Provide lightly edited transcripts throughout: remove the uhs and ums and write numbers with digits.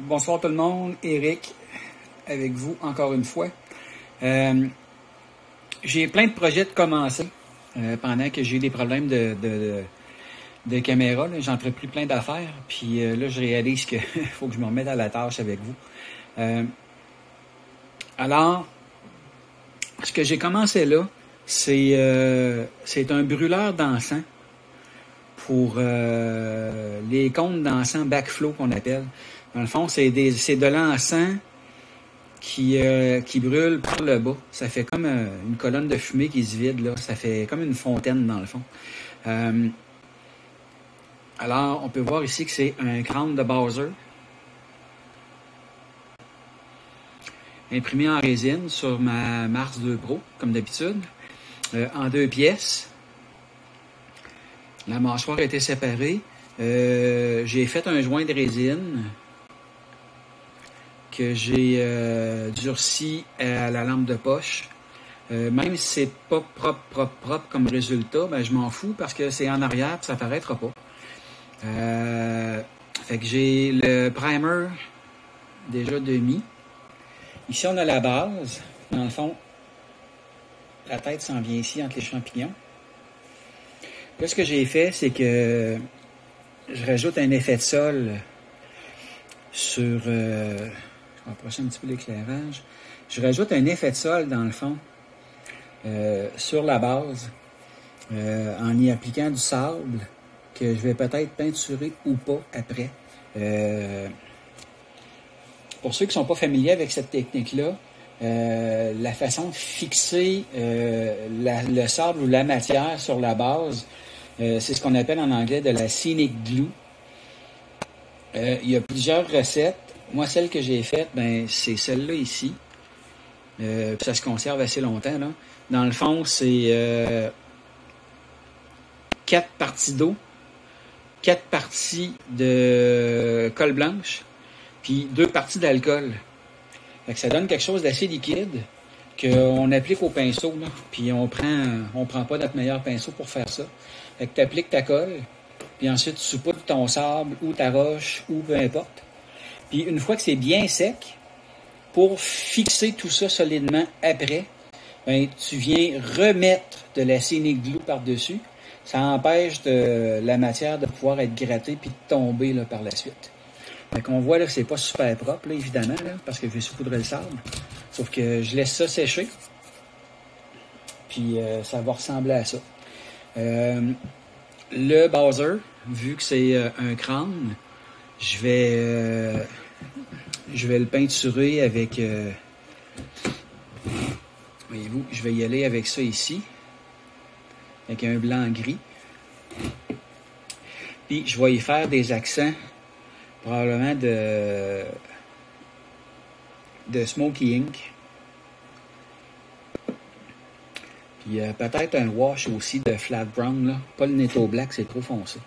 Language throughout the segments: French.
Bonsoir tout le monde, Eric avec vous encore une fois. J'ai plein de projets de commencer pendant que j'ai eu des problèmes de caméra. J'entrepris plein d'affaires, puis là je réalise qu'il faut que je me remette à la tâche avec vous. Alors, ce que j'ai commencé là, c'est un brûleur d'encens pour les comptes d'encens backflow qu'on appelle. Dans le fond, c'est de l'encens qui brûle par le bas. Ça fait comme une colonne de fumée qui se vide, là. Ça fait comme une fontaine, dans le fond. Alors, on peut voir ici que c'est un crâne de Bowser. Imprimé en résine sur ma Mars 2 Pro, comme d'habitude. En 2 pièces. La mâchoire a été séparée. J'ai fait un joint de résine que j'ai durci à la lampe de poche. Même si c'est pas propre comme résultat, ben je m'en fous parce que c'est en arrière et ça paraîtra pas. Fait que j'ai le primer déjà demi. Ici, on a la base. Dans le fond, la tête s'en vient ici entre les champignons. Là, ce que j'ai fait, c'est que je rajoute un effet de sol sur... je vais approcher un petit peu l'éclairage. Je rajoute un effet de sol, dans le fond, sur la base, en y appliquant du sable que je vais peut-être peinturer ou pas après. Pour ceux qui ne sont pas familiers avec cette technique-là, la façon de fixer le sable ou la matière sur la base, c'est ce qu'on appelle en anglais de la scenic glue. Il y a plusieurs recettes. Moi, celle que j'ai faite, c'est celle-là ici. Ça se conserve assez longtemps, là. Dans le fond, c'est 4 parties d'eau, 4 parties de colle blanche, puis 2 parties d'alcool. Fait que ça donne quelque chose d'assez liquide qu'on applique au pinceau, là. Puis on prend pas notre meilleur pinceau pour faire ça. Fait que tu appliques ta colle, puis ensuite tu saupoudres ton sable ou ta roche ou peu importe. Puis une fois que c'est bien sec, pour fixer tout ça solidement après, tu viens remettre de la scenic glue par-dessus. Ça empêche la matière de pouvoir être grattée puis de tomber là, par la suite. Fait qu'on voit là, que c'est pas super propre, là, évidemment, là, parce que je vais saupoudrer le sable. Sauf que je laisse ça sécher. Puis ça va ressembler à ça. Le Bowser, vu que c'est un crâne, je vais le peinturer avec... voyez-vous, je vais y aller avec ça ici. Avec un blanc-gris. Puis je vais y faire des accents, probablement de Smoky Ink. Puis peut-être un wash aussi de Flat Brown, là. Pas le Netto Black, c'est trop foncé.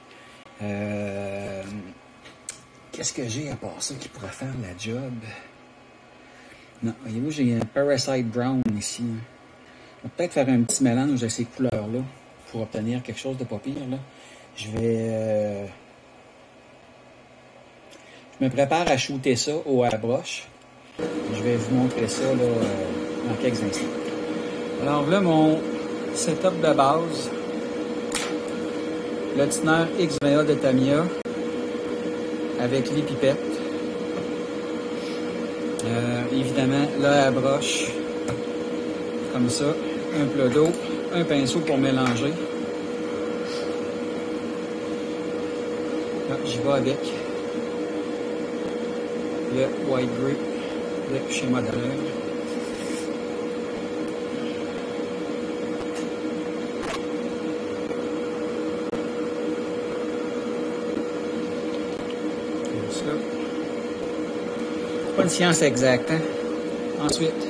Qu'est-ce que j'ai à part ça qui pourrait faire la job? Non, voyez-vous, j'ai un Parasite Brown ici. On va peut-être faire un petit mélange de ces couleurs-là pour obtenir quelque chose de pas pire, là. Je me prépare à shooter ça à la broche. Je vais vous montrer ça là, dans quelques instants. Alors là, mon setup de base. Le tiner X20A de Tamiya avec les pipettes. Évidemment, là, la broche, comme ça, un plat d'eau, un pinceau pour mélanger. Là, j'y vais avec le White Grey de chez Modeler. Pas une science exacte, hein? Ensuite,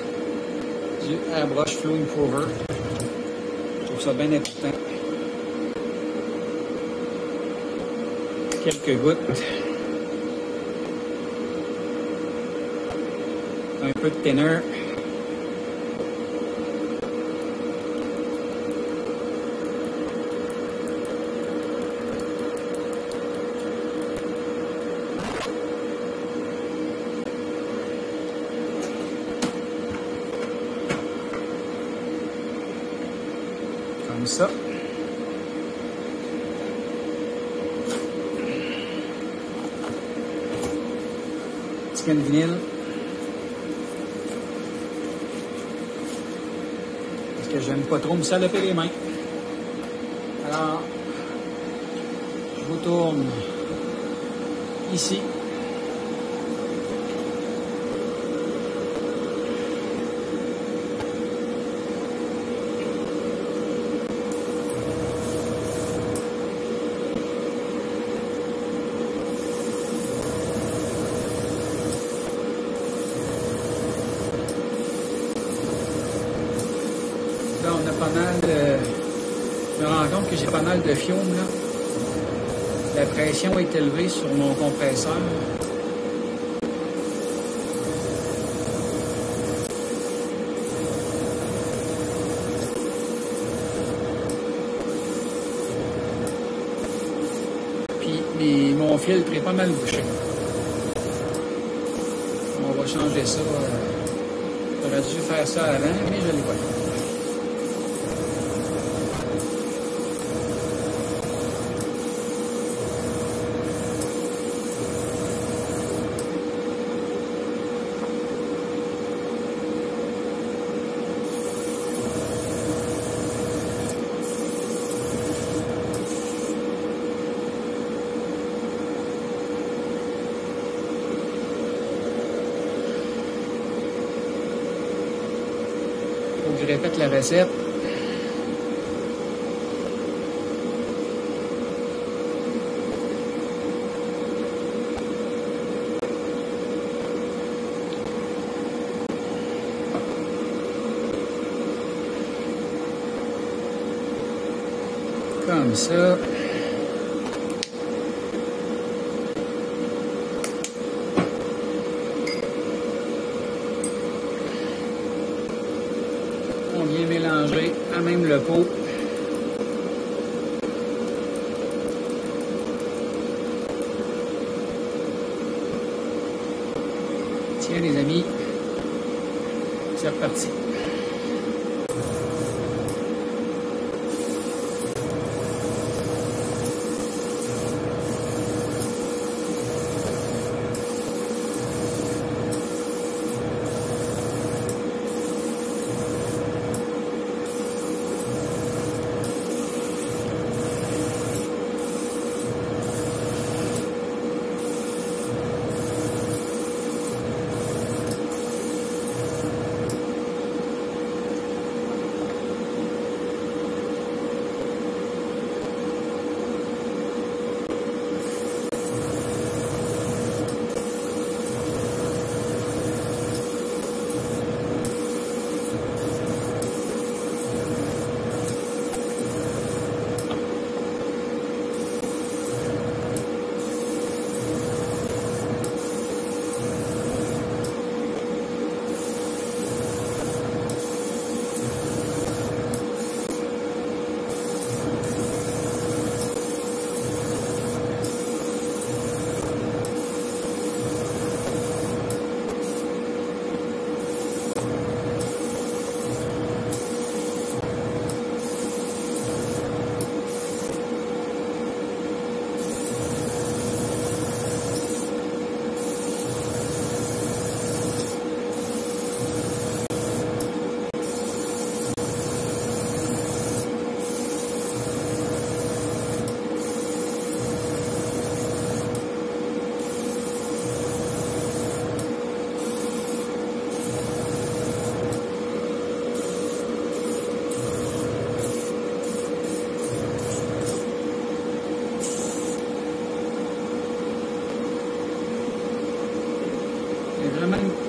du Airbrush Flow Improver. Je trouve ça bien important. Quelques gouttes. Un peu de thinner. Comme ça. Petit can de vinyle. Parce que j'aime pas trop me saloper les mains. Alors, je vous tourne ici. Là, on a pas mal de... Je me rends compte que j'ai pas mal de fiume, là. La pression est élevée sur mon compresseur. Puis mon filtre est pas mal bouché. On va changer ça. J'aurais dû faire ça avant, mais je l'ai pas fait. Faut que je répète la recette. Comme ça. On vient mélanger à même le pot. Tiens les amis, c'est reparti.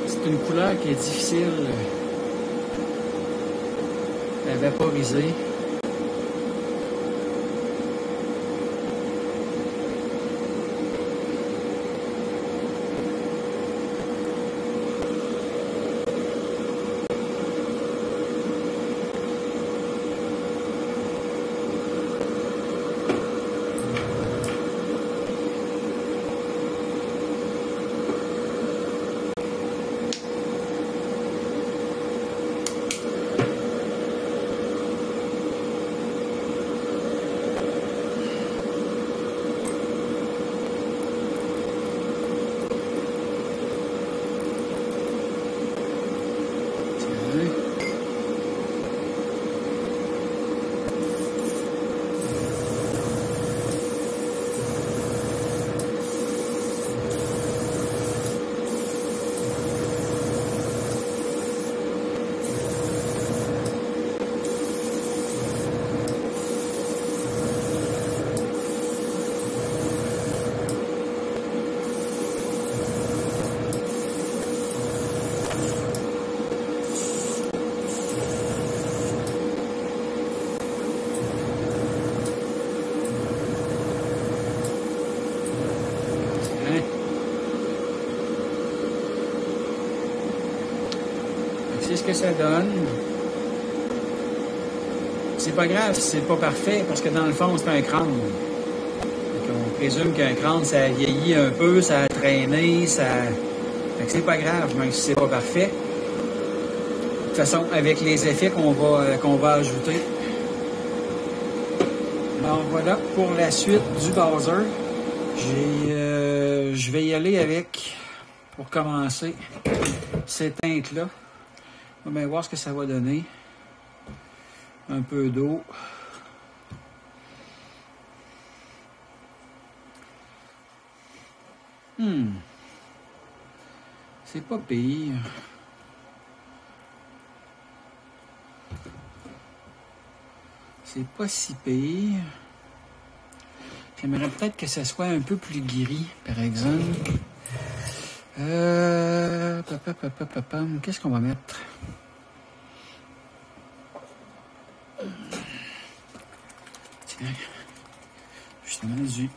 C'est une couleur qui est difficile à vaporiser. ce que ça donne. C'est pas grave si c'est pas parfait, parce que dans le fond, c'est un crâne. Donc, on présume qu'un crâne, ça a vieilli un peu, ça a traîné, ça... Fait que c'est pas grave, même si c'est pas parfait. De toute façon, avec les effets qu'on va ajouter. Alors voilà pour la suite du Bowser. Je vais y aller avec, pour commencer, ces teintes-là. On va bien voir ce que ça va donner. Un peu d'eau. C'est pas pire. C'est pas si pire. J'aimerais peut-être que ça soit un peu plus gris, par exemple. Qu'est-ce qu'on va mettre? Tiens, justement du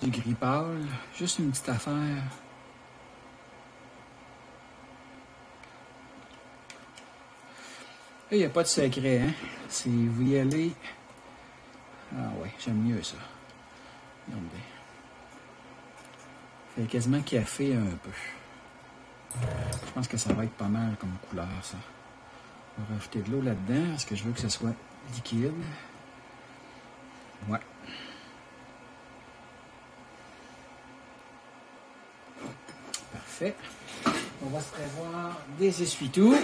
gris pâle. Juste une petite affaire. Il n'y a pas de secret, hein? Si vous y allez... Ah ouais, j'aime mieux ça. Regardez. Fait quasiment café un peu. Je pense que ça va être pas mal comme couleur, ça. On va rajouter de l'eau là-dedans, parce que je veux que ce soit liquide. Ouais. Parfait. On va se prévoir des essuie-tout.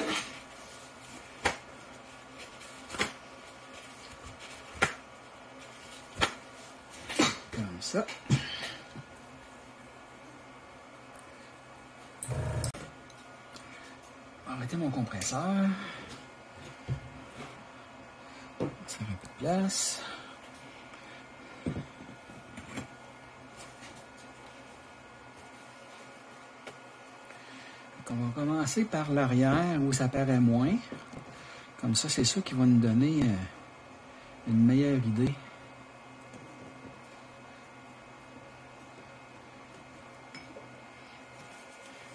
Comme ça. Arrêtez mon compresseur. Ça fait un peu de place. Donc on va commencer par l'arrière où ça paraît moins. Comme ça, c'est ça qui va nous donner une meilleure idée.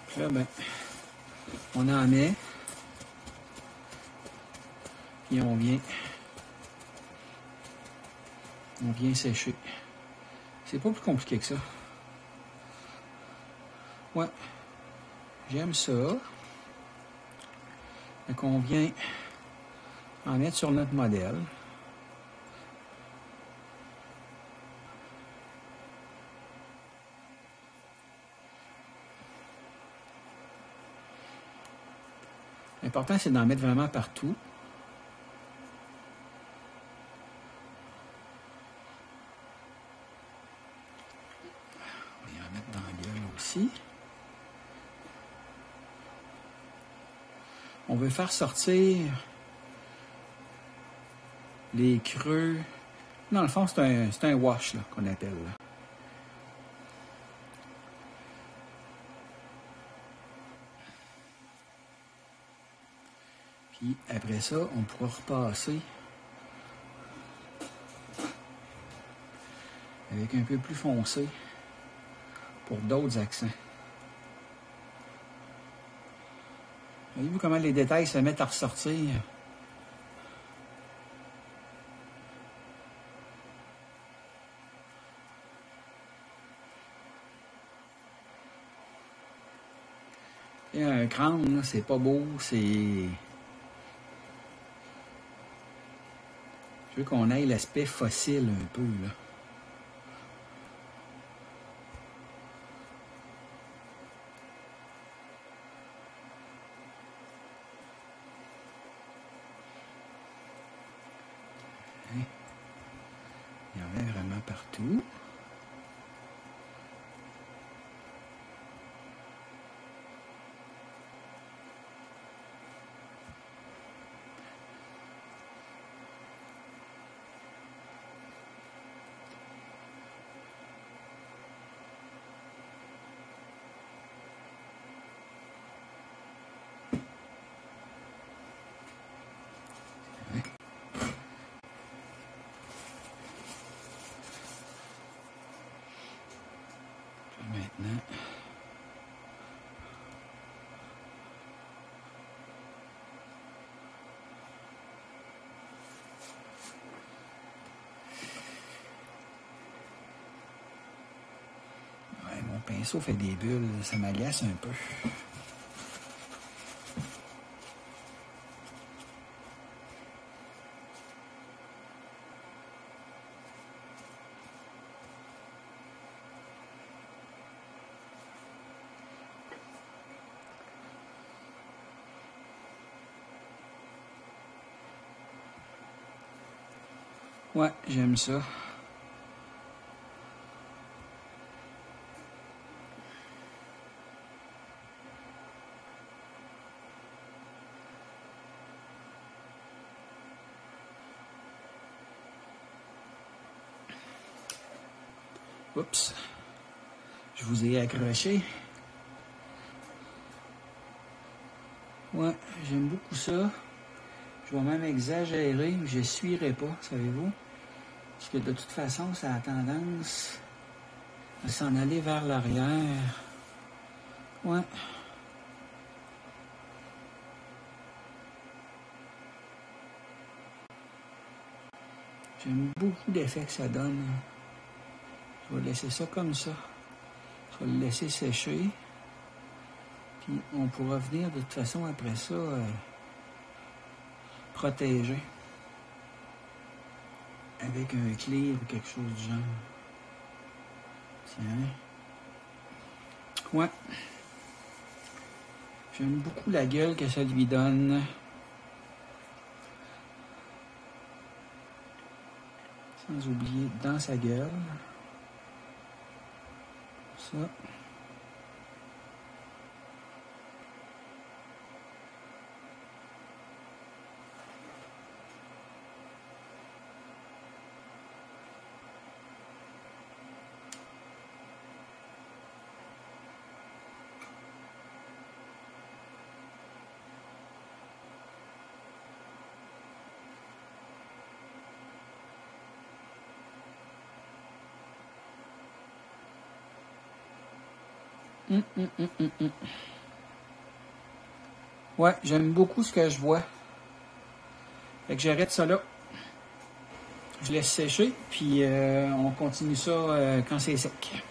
Puis là, ben, on en met. Puis on vient sécher. C'est pas plus compliqué que ça. Ouais. J'aime ça. Donc on vient en mettre sur notre modèle. L'important, c'est d'en mettre vraiment partout. On va en mettre dans la gueule aussi. On veut faire sortir les creux. Dans le fond, c'est un wash qu'on appelle. Là. Puis après ça, on pourra repasser avec un peu plus foncé pour d'autres accents. Voyez-vous comment les détails se mettent à ressortir? Et un crâne, c'est pas beau, c'est... Je veux qu'on aille l'aspect fossile un peu, là. Il y en a vraiment partout. pinceau fait des bulles, ça m'agace un peu. Ouais, j'aime ça. Oups. Je vous ai accroché. Ouais, j'aime beaucoup ça. Je vais même exagérer, je ne suivrai pas, savez-vous? Parce que de toute façon, ça a tendance à s'en aller vers l'arrière. Ouais. J'aime beaucoup l'effet que ça donne. Je vais laisser ça comme ça. Je vais le laisser sécher. Puis on pourra venir de toute façon après ça protéger. Avec un clear ou quelque chose du genre. Tiens. Ouais. J'aime beaucoup la gueule que ça lui donne. Sans oublier dans sa gueule. Ça. Ouais, j'aime beaucoup ce que je vois. Fait que j'arrête ça là. Je laisse sécher, puis on continue ça quand c'est sec.